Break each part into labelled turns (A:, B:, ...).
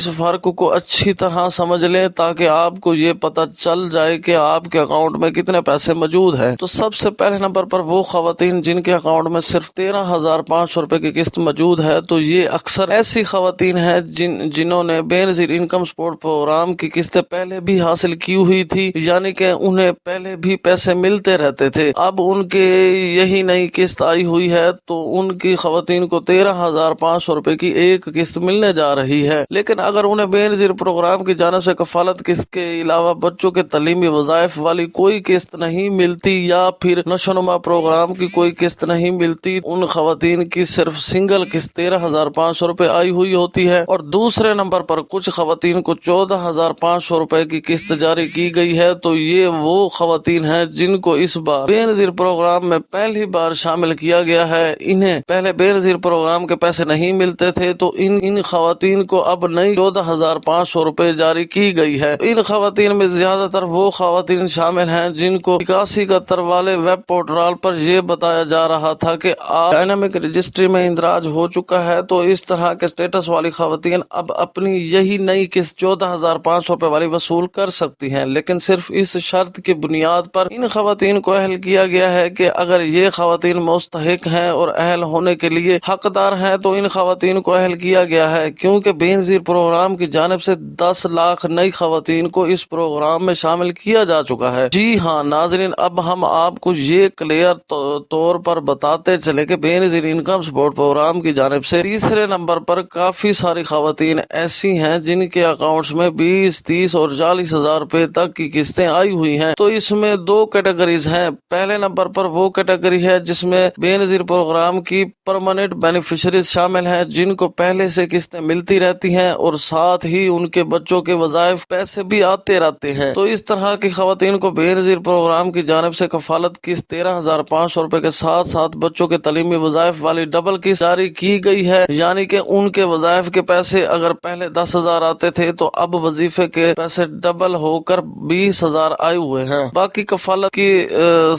A: اس فرق کو اچھی طرح سمجھ لیں تاکہ آپ کو یہ پتہ چل جائے کہ آپ کے اکاؤنٹ میں کتنے پیسے موجود ہیں۔ تو سب سے پہلے نمبر پر وہ خواتین جن کے اکاؤنٹ میں صرف 13,500 روپے کی قسط موجود ہے، تو یہ اکثر ایسی خواتین ہیں جنہوں نے بے نظیر انکم سپورٹ پروگرام کی قسطیں پہلے بھی حاصل کی ہوئی تھی، یعنی کہ انہیں پہلے بھی پیسے ملتے رہتے تھے۔ اب ان کے یہی نئی قسط آئی ہوئی ہے تو ان کی خواتین کو 13,500 روپے کی ایک قسط ملنے جا رہی ہے، لیکن اگر انہیں بے نظیر پروگرام کی جانب سے کفالت قسط کے علاوہ بچوں کے تعلیمی وظائف والی کوئی قسط نہیں ملتی یا پھر نشوونما پروگرام کی کوئی قسط نہیں ملتی، ان خواتین کی صرف سنگل قسط 13,500 روپے آئی ہوئی ہوتی ہے۔ اور دوسرے نمبر پر کچھ خواتین کو 14,500 روپے کی قسط جاری کی گئی ہے، تو یہ وہ خواتین ہیں جن کو اس بار بے نظیر پروگرام میں پہلی بار شامل کیا گیا ہے۔ انہیں پہلے بے نظیر پروگرام کے پیسے نہیں ملتے تھے، تو ان خواتین کو اب نئی 14,500 روپے جاری کی گئی ہے۔ ان خواتین میں زیادہ تر وہ خواتین شامل ہیں جن کو 81 والے ویب پورٹل پر یہ بتایا جا رہا تھا کہ آپ ڈائنامک رجسٹری میں اندراج ہو چکا ہے، تو اس طرح کے سٹیٹس والی خواتین اب اپنی یہی نئی قسط 14,500 روپے والی وصول کر سکتی ہیں، لیکن صرف اس شرط کی بنیاد پر ان خواتین کو اہل کیا گیا ہے کہ اگر یہ خواتین مستحق ہیں اور اہل ہونے کے لیے حقدار ہیں تو ان خواتین کو اہل کیا گیا ہے، کیونکہ بے نظیر پروگرام کی جانب سے 10 لاکھ نئی خواتین کو اس پروگرام میں شامل کیا جا چکا ہے۔ جی ہاں ناظرین، اب ہم آپ کو یہ کلیئر طور پر بتاتے چلے کہ بے نظیر انکم سپورٹ پروگرام کی جانب سے تیسرے نمبر پر کافی ساری خواتین ایسی ہیں جن کے اکاؤنٹس میں 20، 30 اور 40,000 روپے تک کی قسطیں آئی ہوئی ہیں۔ تو اس میں دو کیٹیگریز ہیں۔ پہلے نمبر پر وہ کیٹیگری ہے جس میں بے نظیر پروگرام کی پرماننٹ بینیفیشریز شامل ہیں جن کو پہلے سے قسطیں ملتی رہتی ہیں اور ساتھ ہی ان کے بچوں کے وظائف پیسے بھی آتے رہتے ہیں۔ تو اس طرح کی خواتین کو بے نظیر پروگرام کی جانب سے کفالت قسط 13,500 روپے کے ساتھ ساتھ بچوں کے تعلیمی وظائف والی ڈبل قسط جاری کی گئی ہے، یعنی کہ ان کے وظائف کے پیسے اگر پہلے 10,000 آتے تھے تو اب وظیفے کے پیسے ڈبل ہو کر 20,000 آئے ہوئے ہیں۔ باقی کفالت کے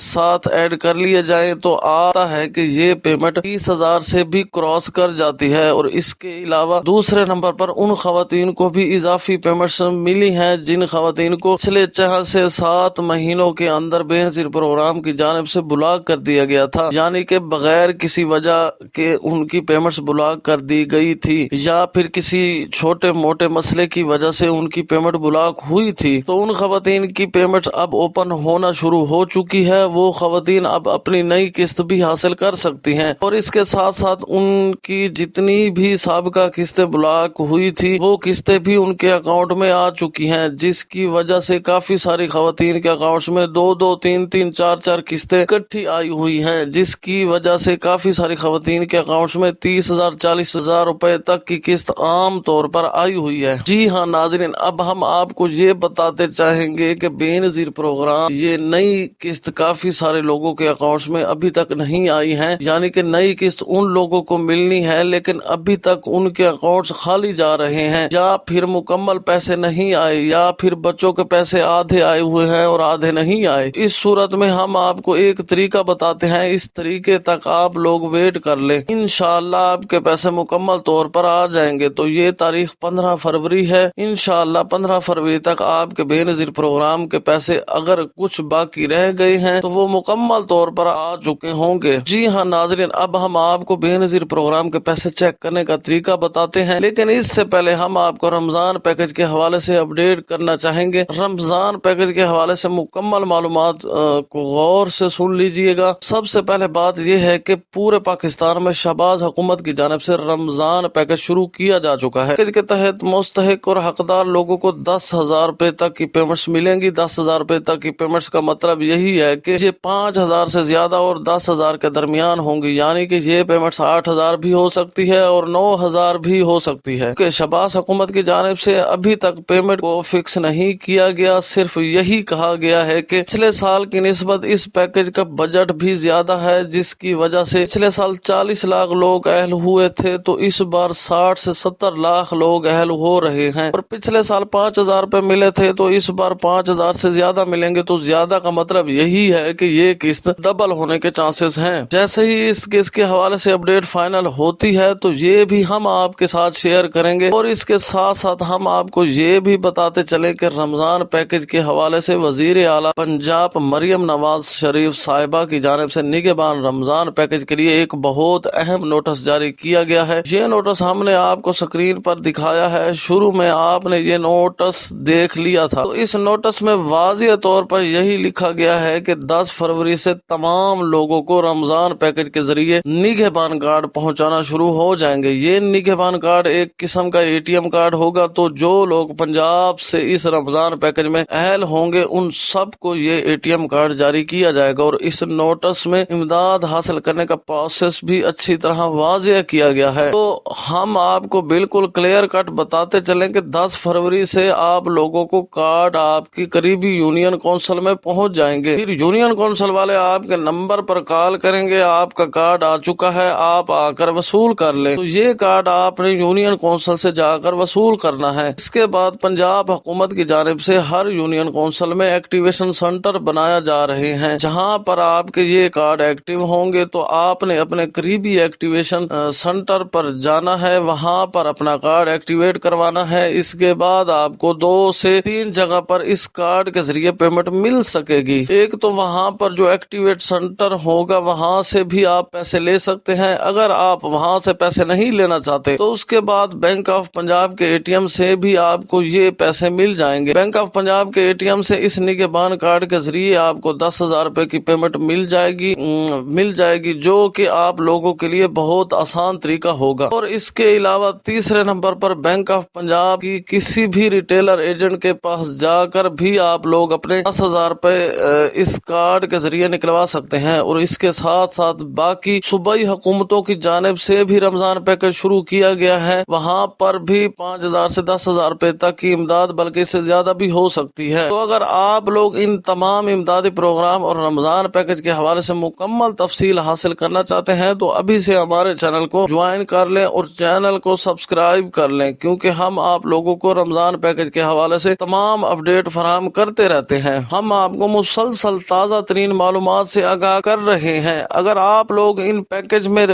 A: ساتھ ایڈ کر لیے جائیں تو آتا ہے کہ یہ پیمنٹ 30,000 سے بھی کراس کر جاتی ہے۔ اور اس کے علاوہ دوسرے نمبر پر ان خواتین کو بھی اضافی پیمنٹس ملی ہیں جن خواتین کو پچھلے 6 سے 7 مہینوں کے اندر بے نظیر پروگرام کی جانب سے بلاک کر دیا گیا تھا، یعنی کہ بغیر کسی وجہ کے ان کی پیمنٹس بلاک کر دی گئی تھی یا پھر کسی چھوٹے موٹے مسئلے کی وجہ سے ان کی پیمنٹ بلاک ہوئی تھی، تو ان خواتین کی پیمنٹ اب اوپن ہونا شروع ہو چکی ہے۔ وہ خواتین اب اپنی نئی قسط بھی حاصل کر سکتی ہیں اور اس کے ساتھ ساتھ ان کی جتنی بھی سابقہ قسطیں بلاک ہوئی تھی وہ قسطیں بھی ان کے اکاؤنٹ میں آ چکی ہیں، جس کی وجہ سے کافی ساری خواتین کے اکاؤنٹس میں 2-2، 3-3، 4-4 قسطیں اکٹھی آئی ہوئی ہیں، جس کی وجہ سے کافی ساری خواتین کے اکاؤنٹس میں 30,000، 40,000 روپے تک کی قسط عام طور پر آئی ہوئی ہے۔ جی ہاں ناظرین، اب ہم آپ کو یہ بتاتے چاہیں گے کہ بے نظیر پروگرام یہ نئی قسط کافی سارے لوگوں کے اکاؤنٹس میں ابھی تک نہیں آئی ہیں، یعنی کہ نئی قسط ان لوگوں کو ملنی ہے لیکن ابھی تک ان کے اکاؤنٹس خالی جا رہے ہیں، یا پھر مکمل پیسے نہیں آئے، یا پھر بچوں کے پیسے آدھے آئے ہوئے ہیں اور آدھے نہیں آئے۔ اس صورت میں ہم آپ کو ایک طریقہ بتاتے ہیں، اس طریقے تک آپ لوگ ویٹ کر لیں، انشاءاللہ آپ کے پیسے مکمل طور پر آ جائیں گے۔ تو یہ تاریخ 15 فروری ہے، انشاءاللہ 15 فروری تک آپ کے بے نظیر پروگرام کے پیسے اگر کچھ باقی رہ گئے ہیں تو وہ مکمل طور پر آ چکے ہوں گے۔ جی ہاں ناظرین، اب ہم آپ کو بے نظیر پروگرام کے پیسے چیک کرنے کا طریقہ بتاتے ہیں، لیکن اس سے پہلے ہم آپ کو رمضان پیکج کے حوالے سے اپڈیٹ کرنا چاہیں گے۔ رمضان پیکج کے حوالے سے مکمل معلومات کو غور سے سن لیجئے گا۔ سب سے پہلے بات یہ ہے کہ پورے پاکستان میں شہباز حکومت کی جانب سے رمضان پیکج شروع کیا جا چکا ہے۔ پیکج کے تحت مستحق اور حقدار لوگوں کو 10,000 روپے تک کی پیمنٹس ملیں گی۔ 10,000 روپے تک کی پیمنٹس کا مطلب یہی ہے کہ یہ 5,000 سے زیادہ اور 10,000 کے درمیان ہوں گی، یعنی کہ یہ پیمنٹس 8,000 بھی ہو سکتی ہے اور 9,000 بھی ہو سکتی ہے کہ شہباز حکومت کی جانب سے ابھی تک پیمنٹ کو فکس نہیں کیا گیا، صرف یہی کہا گیا ہے کہ پچھلے سال کی نسبت اس پیکج کا بجٹ بھی زیادہ ہے، جس کی وجہ سے پچھلے سال 40 لاکھ لوگ اہل ہوئے تھے تو اس بار 60 سے 70 لاکھ لوگ اہل ہو رہے ہیں، اور پچھلے سال 5,000 روپے ملے تھے تو اس بار 5,000 سے زیادہ ملیں گے، تو زیادہ کا مطلب یہی ہے کہ یہ قسط ڈبل ہونے کے چانسز ہیں۔ جیسے ہی اس قسط کے حوالے سے اپڈیٹ فائنل ہوتی ہے تو یہ بھی ہم آپ کے ساتھ شیئر کریں گے، اور اس کے ساتھ ساتھ ہم آپ کو یہ بھی بتاتے چلیں کہ رمضان پیکج کے حوالے سے وزیر اعلیٰ پنجاب مریم نواز شریف صاحبہ کی جانب سے نگہبان رمضان پیکج کے لیے ایک بہت اہم نوٹس جاری کیا گیا ہے۔ یہ نوٹس ہم نے آپ کو سکرین پر دکھایا ہے، شروع میں آپ نے یہ نوٹس دیکھ لیا تھا۔ تو اس نوٹس میں واضح طور پر یہی لکھا گیا ہے کہ 10 فروری سے تمام لوگوں کو رمضان پیکج کے ذریعے نگہبان کارڈ پہنچانا شروع ہو جائیں گے۔ یہ نگہبان کارڈ ایک قسم کا ATM کارڈ ہوگا، تو جو لوگ پنجاب سے اس رمضان پیکج میں اہل ہوں گے ان سب کو یہ ATM کارڈ جاری کیا جائے گا، اور اس نوٹس میں امداد حاصل کرنے کا پروسیس بھی اچھی طرح واضح کیا گیا ہے۔ تو ہم آپ کو بالکل کلیئر کٹ بتاتے چلیں کہ 10 فروری سے آپ لوگوں کو کارڈ آپ کی قریبی یونین کونسل میں پہنچ جائیں گے۔ پھر یونین کونسل والے آپ کے نمبر پر کال کریں گے، آپ کا کارڈ آ چکا ہے، آپ آ کر وصول کر لیں۔ تو یہ کارڈ آپ نے یونین کونسل سے جا کر وصول کرنا ہے۔ اس کے بعد پنجاب حکومت کی جانب سے ہر یونین کونسل میں ایکٹیویشن سینٹر بنایا جا رہے ہیں، جہاں پر آپ کے یہ کارڈ ایکٹیو ہوں گے۔ تو آپ نے اپنے قریبی ایکٹیویشن سینٹر پر جانا ہے، وہاں پر اپنا کارڈ ایکٹیویٹ کروانا ہے۔ اس کے بعد آپ کو 2 سے 3 جگہ پر اس کارڈ کے ذریعے پیمنٹ مل سکے گی۔ ایک تو وہاں پر جو ایکٹیویٹ سینٹر ہوگا وہاں سے بھی آپ پیسے لے سکتے ہیں، اگر آپ وہاں سے پیسے نہیں لینا چاہتے تو اس کے بعد بینک آف پنجاب کے ATM سے بھی آپ کو یہ پیسے مل جائیں گے۔ بینک آف پنجاب کے ATM سے اس نگہبان کارڈ کے ذریعے آپ کو 10,000 روپے کی پیمنٹ مل جائے گی جو کہ آپ لوگوں کے لیے بہت آسان طریقہ ہوگا۔ اور اس کے علاوہ تیسرے number per bank of Punjab کی کسی بھی ریٹیلر ایجنٹ کے پاس جا کر بھی آپ لوگ اپنے 10,000 روپے اس کارڈ کے ذریعے نکلوا سکتے ہیں۔ اور اس کے ساتھ ساتھ باقی صوبائی حکومتوں کی جانب سے بھی رمضان پیکج شروع کیا گیا ہے، وہاں پر بھی 5,000 سے 10,000 روپے تک کی امداد بلکہ اس سے زیادہ بھی ہو سکتی ہے۔ تو اگر آپ لوگ ان تمام امدادی پروگرام اور رمضان پیکج کے حوالے سے مکمل تفصیل حاصل کرنا چاہتے ہیں تو ابھی سے ہمارے چینل کو جوائن کر لیں اور چینل کو سبسکرائب کر لیں، کیونکہ ہم آپ لوگوں کو رمضان پیکج کے حوالے سے تمام اپڈیٹ فراہم کرتے رہتے ہیں۔ ہم آپ کو مسلسل تازہ ترین معلومات سے آگاہ کر رہے ہیں۔ اگر آپ لوگ ان پیکج میں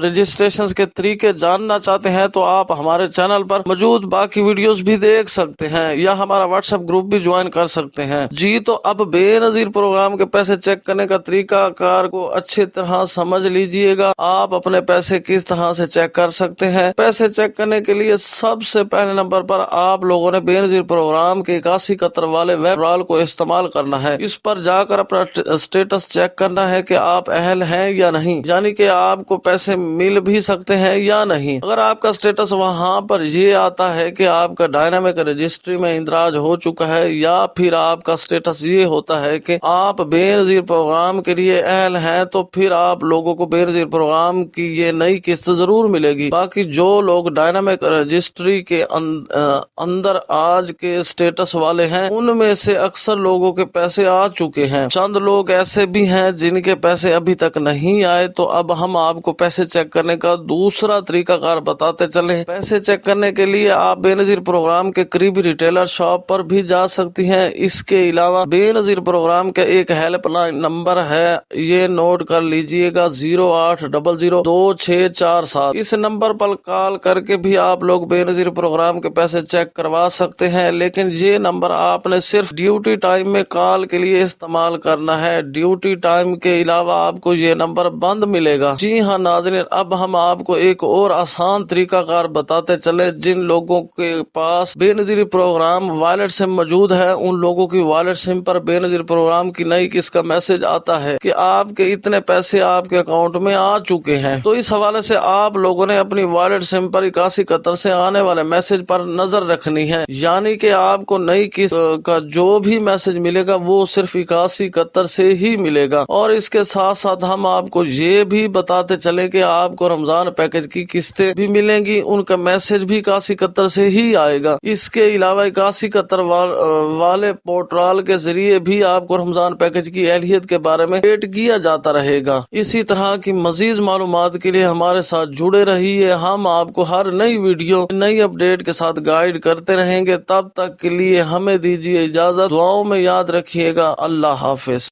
A: رجسٹریشن کے طریقے جاننا چاہتے ہیں تو آپ ہمارے چینل پر موجود باقی ویڈیوز بھی دیکھ سکتے ہیں یا ہمارا واٹس ایپ گروپ بھی جوائن کر سکتے ہیں۔ جی تو اب بے نظیر پروگرام کے پیسے چیک کرنے کا طریقہ کار کو اچھی طرح سمجھ لیجئے گا۔ آپ اپنے پیسے کس طرح سے چیک کر سکتے ہیں۔ پیسے چیک کرنے کے لیے سب سے پہلے نمبر پر آپ لوگوں نے بے نظیر پروگرام کے 8171 والے ویب پورٹل کو استعمال کرنا ہے۔ اس پر جا کر اپنا اسٹیٹس چیک کرنا ہے کہ آپ اہل ہیں یا نہیں، یعنی کہ آپ کو پیسے مل بھی سکتے ہیں یا نہیں۔ اگر آپ کا اسٹیٹس وہاں پر یہ آتا ہے کہ آپ کا ڈائنامک رجسٹری میں اندراج ہو چکا ہے، یا پھر آپ کا اسٹیٹس یہ ہوتا ہے کہ آپ بے نظیر پروگرام کے لیے اہل ہیں، تو پھر آپ لوگوں کو بے نظیر پروگرام کی یہ نئی قسط ضرور ملے گی۔ باقی جو لوگ ڈائنامک رجسٹری کے اندر آج کے اسٹیٹس والے ہیں ان میں سے اکثر لوگوں کے پیسے آ چکے ہیں، چند لوگ ایسے بھی ہیں جن کے پیسے ابھی تک نہیں آئے۔ تو اب ہم آپ کو پیسے چیک کرنے کا دوسرا طریقہ کار بتاتے چلیں۔ پیسے چیک کرنے کے لیے آپ بے نظیر پروگرام کے قریبی ریٹیلر شاپ پر بھی جا سکتی ہیں۔ اس کے علاوہ بے نظیر پروگرام کا ایک ہیلپ لائن نمبر ہے، یہ نوٹ کر لیجئے گا، 08002647۔ اس نمبر پر کال کر کے بھی آپ لوگ بے نظیر پروگرام کے پیسے چیک کروا سکتے ہیں، لیکن یہ نمبر آپ نے صرف ڈیوٹی ٹائم میں کال کے لیے استعمال کرنا ہے۔ ڈیوٹی ٹائم کے علاوہ آپ کو یہ نمبر بند ملے گا۔ جی ہاں ناظرین، اب ہم آپ کو ایک اور آسان طریقہ کار بتاتے چلے۔ جن لوگوں کے پاس بے نظیر پروگرام والٹ سم موجود ہے ان لوگوں کی والٹ سم پر بے نظیر پروگرام کی نئی قسط کا میسج آتا ہے کہ آپ کے اتنے پیسے آپ کے اکاؤنٹ میں آ چکے ہیں۔ تو اس حوالے سے آپ لوگوں نے اپنی والٹ سم پر 8171 سے آنے والے میسج پر نظر رکھنی ہے، یعنی کہ آپ کو نئی قسط کا جو بھی میسج ملے گا وہ صرف 8171 سے ہی ملے گا۔ اور اس کے ساتھ ساتھ ہم آپ کو یہ بھی بتاتے چلیں کہ آپ کو رمضان پیکج کی قسطیں بھی ملیں گی، ان کا میسج بھی 8171 سے ہی آئے گا۔ اس کے علاوہ 8171 والے پورٹل کے ذریعے بھی آپ کو رمضان پیکج کی اہلیت کے بارے میں اپڈیٹ کیا جاتا رہے گا۔ اسی طرح کی مزید معلومات کے لیے ہمارے ساتھ جڑے رہیے، ہم آپ کو ہر نئی ویڈیو نئی اپڈیٹ کے ساتھ گائیڈ کرتے رہیں گے۔ تب تک کے لیے ہمیں دیجیے اجازت، دعاؤں میں یاد رکھیے گا۔ اللہ حافظ۔